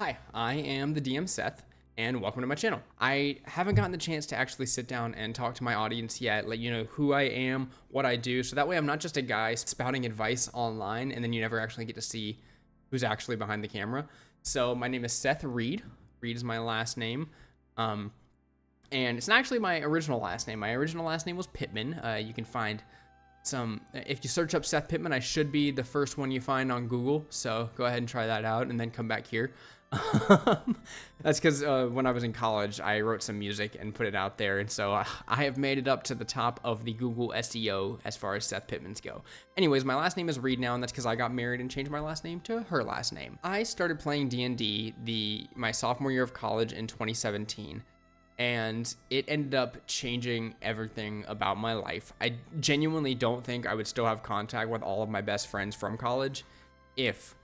Hi, I am the DM Seth, and welcome to my channel. I haven't gotten the chance to actually sit down and talk to my audience yet, let you know who I am, what I do, so that way I'm not just a guy spouting advice online and then you never actually get to see who's actually behind the camera. So my name is Seth Reed. Reed is my last name. And it's not actually my original last name. My original last name was Pittman. You can find if you search up Seth Pittman, I should be the first one you find on Google. So go ahead and try that out and then come back here. That's because when I was in college, I wrote some music and put it out there. And so I have made it up to the top of the Google SEO as far as Seth Pittmans go. Anyways, my last name is Reed now, and that's because I got married and changed my last name to her last name. I started playing D&D my sophomore year of college in 2017. And it ended up changing everything about my life. I genuinely don't think I would still have contact with all of my best friends from college if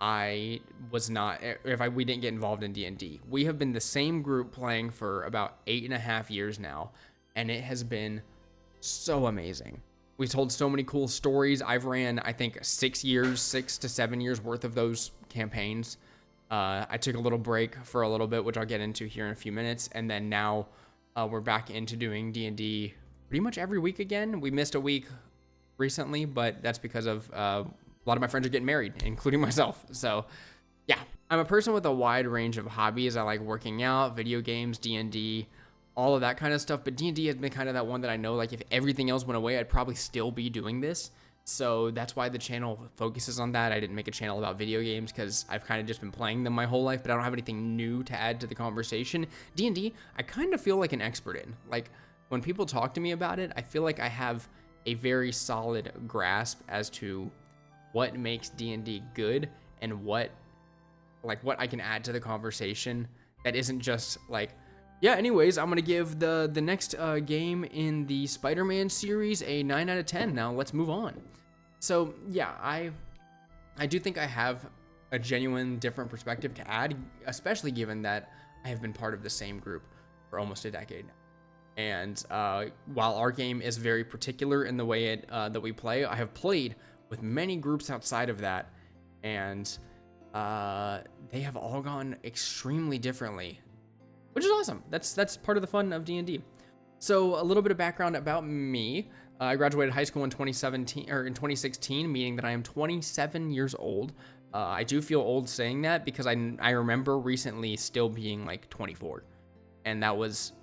we didn't get involved in D&D. We have been the same group playing for about 8.5 years now, and it has been so amazing. We've told so many cool stories. I've ran, I think, 6 to 7 years worth of those campaigns. I took a little break for a little bit, which I'll get into here in a few minutes. And then now we're back into doing D&D pretty much every week again. We missed a week recently, but that's because of a lot of my friends are getting married, including myself. So yeah, I'm a person with a wide range of hobbies. I like working out, video games, D&D, all of that kind of stuff. But D&D has been kind of that one that I know, like if everything else went away, I'd probably still be doing this. So that's why the channel focuses on that. I didn't make a channel about video games because I've kind of just been playing them my whole life, but I don't have anything new to add to the conversation. D&D, I kind of feel like an expert in. Like when people talk to me about it, I feel like I have a very solid grasp as to what makes D&D good and what I can add to the conversation that isn't just like, yeah, anyways, I'm going to give the next game in the Spider-Man series a 9 out of 10. Now let's move on. So yeah, I do think I have a genuine different perspective to add, especially given that I have been part of the same group for almost a decade now. And while our game is very particular in the way that we play, I have played with many groups outside of that, and they have all gone extremely differently, which is awesome. That's part of the fun of D&D. So a little bit of background about me. I graduated high school in 2016, meaning that I am 27 years old. I do feel old saying that because I remember recently still being like 24, and that was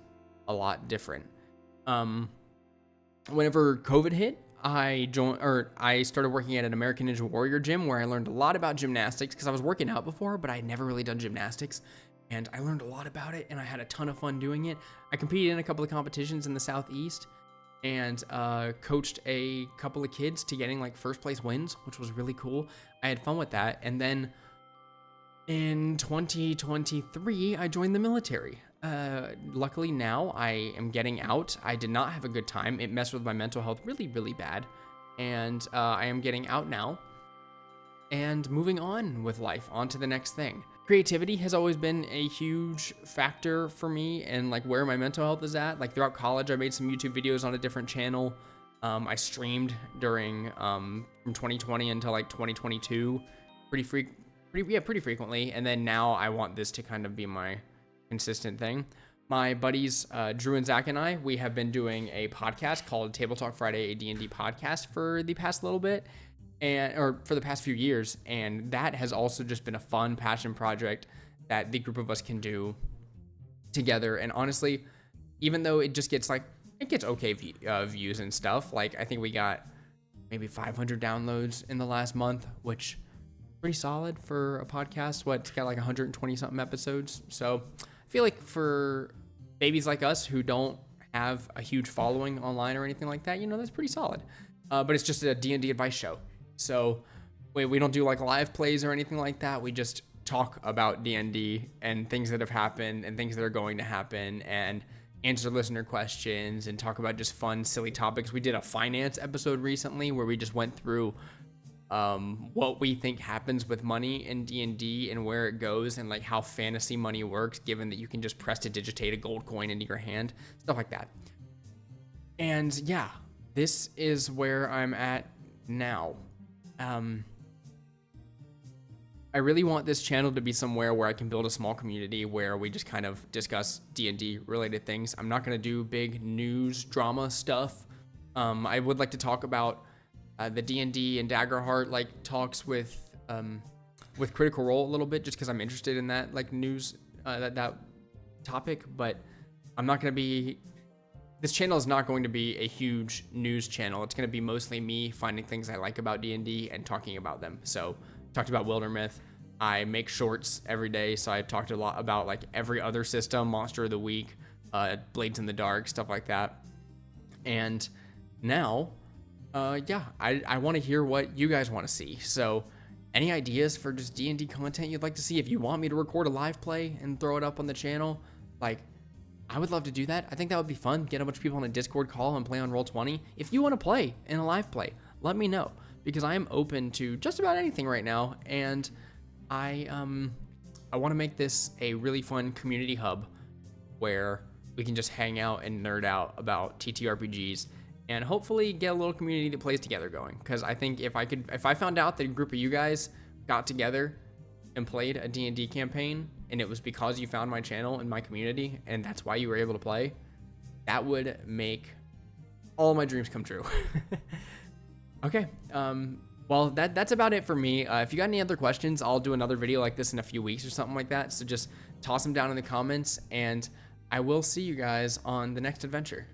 a lot different. Whenever COVID hit, I started working at an American Ninja Warrior gym where I learned a lot about gymnastics because I was working out before, but I had never really done gymnastics. And I learned a lot about it, and I had a ton of fun doing it. I competed in a couple of competitions in the Southeast and coached a couple of kids to getting like first place wins, which was really cool. I had fun with that. And then in 2023, I joined the military. Luckily now I am getting out. I did not have a good time. It messed with my mental health really, really bad. And I am getting out now and moving on with life, on to the next thing. Creativity has always been a huge factor for me and like where my mental health is at. Like throughout college, I made some YouTube videos on a different channel. I streamed during from 2020 until like 2022 pretty frequently. And then now I want this to kind of be my consistent thing. My buddies Drew and Zach and I, we have been doing a podcast called Table Talk Friday, a D&D podcast for the past little bit. Or for the past few years, and that has also just been a fun passion project that the group of us can do together. And honestly, even though it just gets okay views and stuff, like I think we got maybe 500 downloads in the last month, which pretty solid for a podcast. It's got like 120 something episodes. So I feel like for babies like us who don't have a huge following online or anything like that, that's pretty solid. But it's just a D&D advice show. So we don't do like live plays or anything like that. We just talk about D&D and things that have happened and things that are going to happen and answer listener questions and talk about just fun, silly topics. We did a finance episode recently where we just went through what we think happens with money in D&D and where it goes and like how fantasy money works, given that you can just press to digitate a gold coin into your hand, stuff like that. And yeah, this is where I'm at now. I really want this channel to be somewhere where I can build a small community where we just kind of discuss D&D related things. I'm not going to do big news drama stuff. I would like to talk about the D&D and Daggerheart like talks with Critical Role a little bit, just because I'm interested in that like news that topic. But I'm not going to be. This channel is not going to be a huge news channel. It's going to be mostly me finding things I like about D&D and talking about them. So talked about Wildermyth. I make shorts every day, so I talked a lot about like every other system, Monster of the Week, Blades in the Dark, stuff like that. And now, yeah, I want to hear what you guys want to see. So any ideas for just D&D content you'd like to see? If you want me to record a live play and throw it up on the channel, like, I would love to do that. I think that would be fun. Get a bunch of people on a Discord call and play on Roll20. If you want to play in a live play, let me know, because I am open to just about anything right now. And I want to make this a really fun community hub where we can just hang out and nerd out about TTRPGs and hopefully get a little community that plays together going. Because I think if I found out that a group of you guys got together and played a D&D campaign, and it was because you found my channel and my community, and that's why you were able to play, that would make all my dreams come true. Okay, well, that's about it for me. If you got any other questions, I'll do another video like this in a few weeks or something like that, so just toss them down in the comments, and I will see you guys on the next adventure.